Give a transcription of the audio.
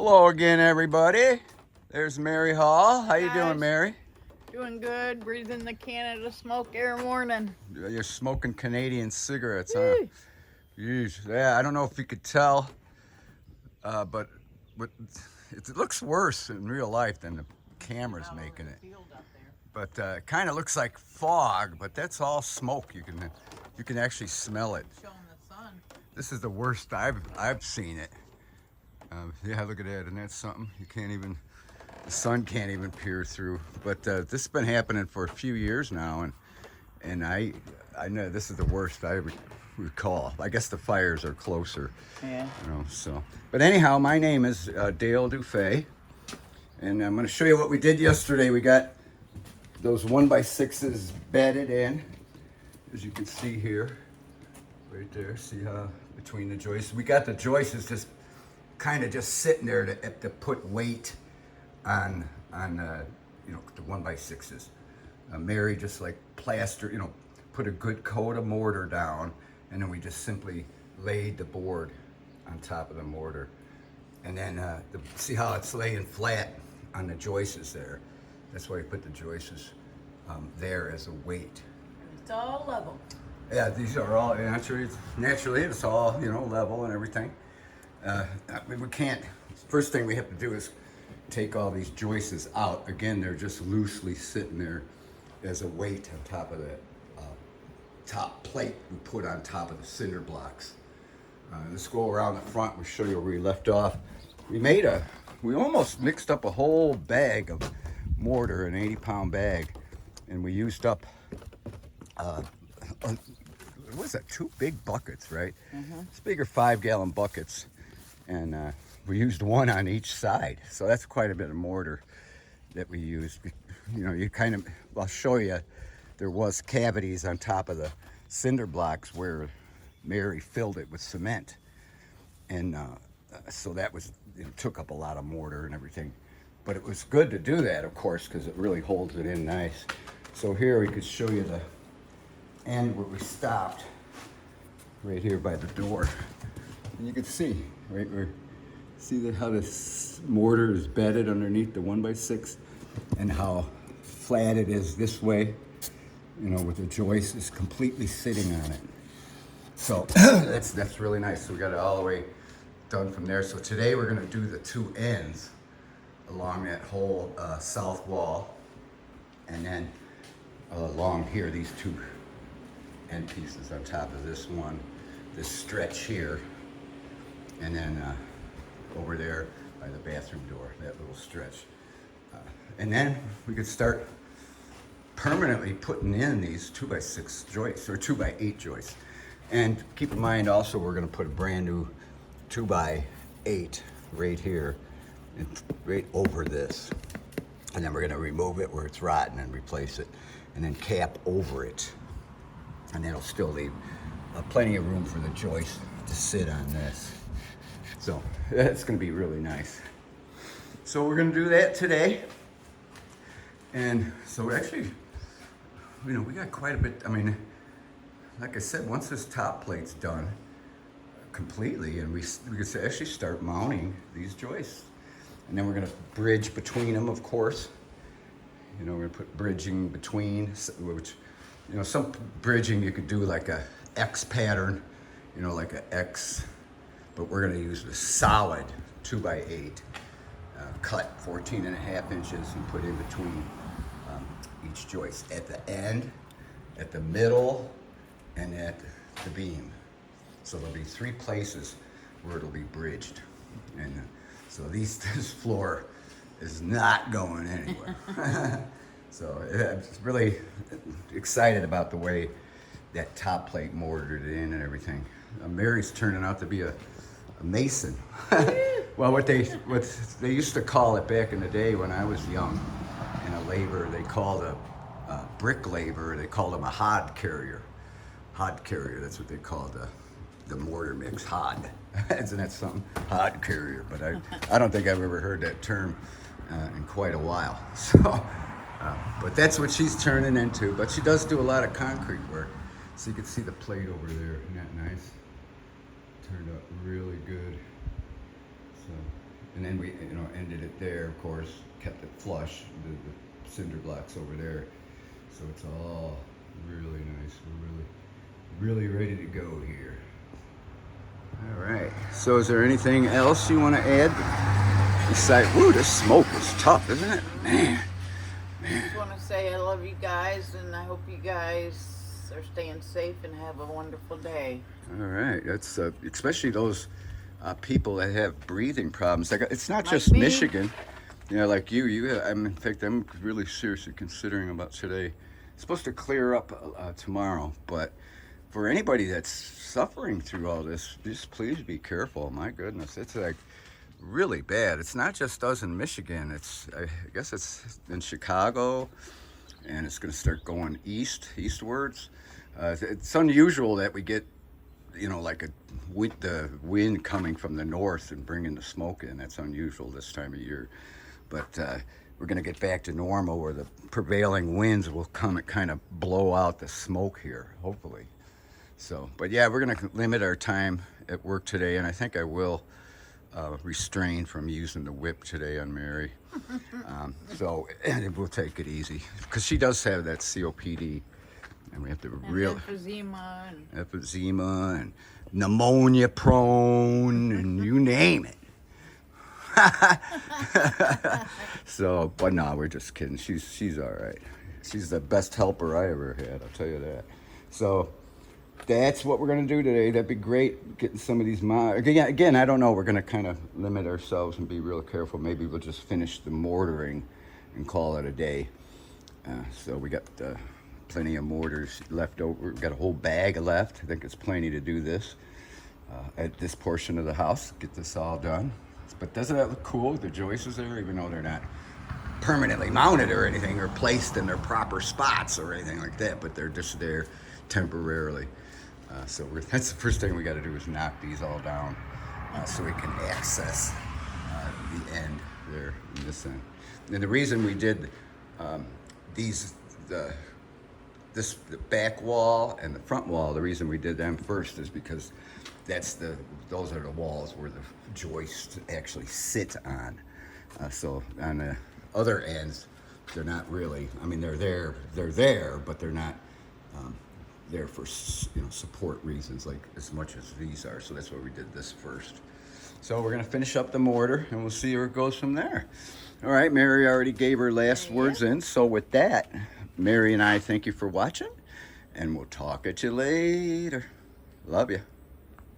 Hello again, everybody. There's Mary Hall. How you doing, Guys, Mary? doing good. Breathing the Canada smoke every morning. You're smoking Canadian cigarettes, huh? Woo. Yeesh. Yeah, I don't know if you could tell, but it looks worse in real life than the camera's making it. But it kind of looks like fog, but that's all smoke. You can actually smell it. Showing the sun. This is the worst I've seen it. Yeah, look at that, and that's something you can't even. The sun can't even peer through. But this has been happening for a few years now, and I know this is the worst I recall. I guess the fires are closer. Yeah. So. But anyhow, my name is Dale DuFay, and I'm going to show you what we did yesterday. We got those 1x6s bedded in, as you can see here, right there. See how between the joists? We got the joists just kind of just sitting there to put weight on the 1x6s. Mary just like plaster, put a good coat of mortar down, and then we just simply laid the board on top of the mortar. And then see how it's laying flat on the joists there. That's why we put the joists there as a weight. It's all level. Yeah, these are all naturally it's all level and everything. We can't. First thing we have to do is take all these joists out. Again, they're just loosely sitting there as a weight on top of the top plate we put on top of the cinder blocks. Let's go around the front. We'll show you where we left off. We almost mixed up a whole bag of mortar, an 80-pound bag, and we used up what was that? 2 big buckets, right? Mm-hmm. It's bigger 5-gallon buckets, and we used one on each side, so that's quite a bit of mortar that we used. I'll show you. There was cavities on top of the cinder blocks where Mary filled it with cement, and so that took up a lot of mortar and everything. But it was good to do that, of course, because it really holds it in nice. So here we could show you the end where we stopped, right here by the door, and you can see right where. See how this mortar is bedded underneath the 1x6 and how flat it is this way, with the joist is completely sitting on it. So that's really nice. So we got it all the way done from there. So today we're gonna do the 2 ends along that whole south wall, and then along here, these 2 end pieces on top of this one, this stretch here, and then over there by the bathroom door, that little stretch. And then we could start permanently putting in these 2x6 joists or 2x8 joists. And keep in mind also, we're gonna put a brand new 2x8 right here and right over this. And then we're gonna remove it where it's rotten and replace it, and then cap over it. And that'll still leave plenty of room for the joist to sit on this. So that's going to be really nice. So we're going to do that today. And so actually, we got quite a bit. I mean, like I said, once this top plate's done completely, and we can actually start mounting these joists. And then we're going to bridge between them, of course. We're going to put bridging between, which, some bridging you could do like a X pattern, like a X. But we're going to use the solid 2x8, cut 14.5 inches and put in between each joist at the end, at the middle, and at the beam. So there'll be 3 places where it'll be bridged. And so this floor is not going anywhere. So I'm really excited about the way that top plate mortared it in and everything. Mary's turning out to be a mason. Well, what they used to call it back in the day when I was young, in a labor, they called a brick labor, they called them a hod carrier. Hod carrier, that's what they called the mortar mix, hod. Isn't that something? Hod carrier, but I don't think I've ever heard that term in quite a while. So, but that's what she's turning into. But she does do a lot of concrete work. So you can see the plate over there, isn't that nice? Turned out really good. So, And then we, ended it there, of course, kept it flush, the cinder blocks over there. So it's all really nice. We're really ready to go here. All right. So is there anything else you want to add? Besides, woo, this smoke is tough, isn't it? Man. I just want to say I love you guys, and I hope you guys are staying safe and have a wonderful day. All right. That's especially those people that have breathing problems. Like, it's not Like just me. Michigan. Like you. In fact, I'm really seriously considering about today. It's supposed to clear up tomorrow, but for anybody that's suffering through all this, just please be careful. My goodness, it's like really bad. It's not just us in Michigan. I guess it's in Chicago, and it's going to start going eastwards. It's unusual that we get, like the wind coming from the north and bringing the smoke in. That's unusual this time of year. But we're going to get back to normal where the prevailing winds will come and kind of blow out the smoke here, hopefully. So, but yeah, we're going to limit our time at work today, and I think I will restrain from using the whip today on Mary. So and we'll take it easy because she does have that COPD, and we have to emphysema and pneumonia prone and you name it. So, but no, we're just kidding. She's all right. She's the best helper I ever had, I'll tell you that. So that's what we're going to do today. That'd be great, getting some of these again, I don't know. We're going to kind of limit ourselves and be real careful. Maybe we'll just finish the mortaring and call it a day. So we got plenty of mortars left over. We've got a whole bag left. I think it's plenty to do this at this portion of the house. Get this all done. But doesn't that look cool? The joists there, even though they're not permanently mounted or anything, or placed in their proper spots or anything like that, but they're just there temporarily. So that's the first thing we got to do is knock these all down so we can access the end there in this end. And the reason we did the back wall and the front wall, the reason we did them first is because those are the walls where the joists actually sit on. So on the other ends, they're not really. I mean, they're there, but they're not there for support reasons like as much as these are. So that's why we did this first. So we're gonna finish up the mortar and we'll see where it goes from there. All right, Mary already gave her last words in. So with that, Mary and I thank you for watching, and we'll talk at you later. Love you.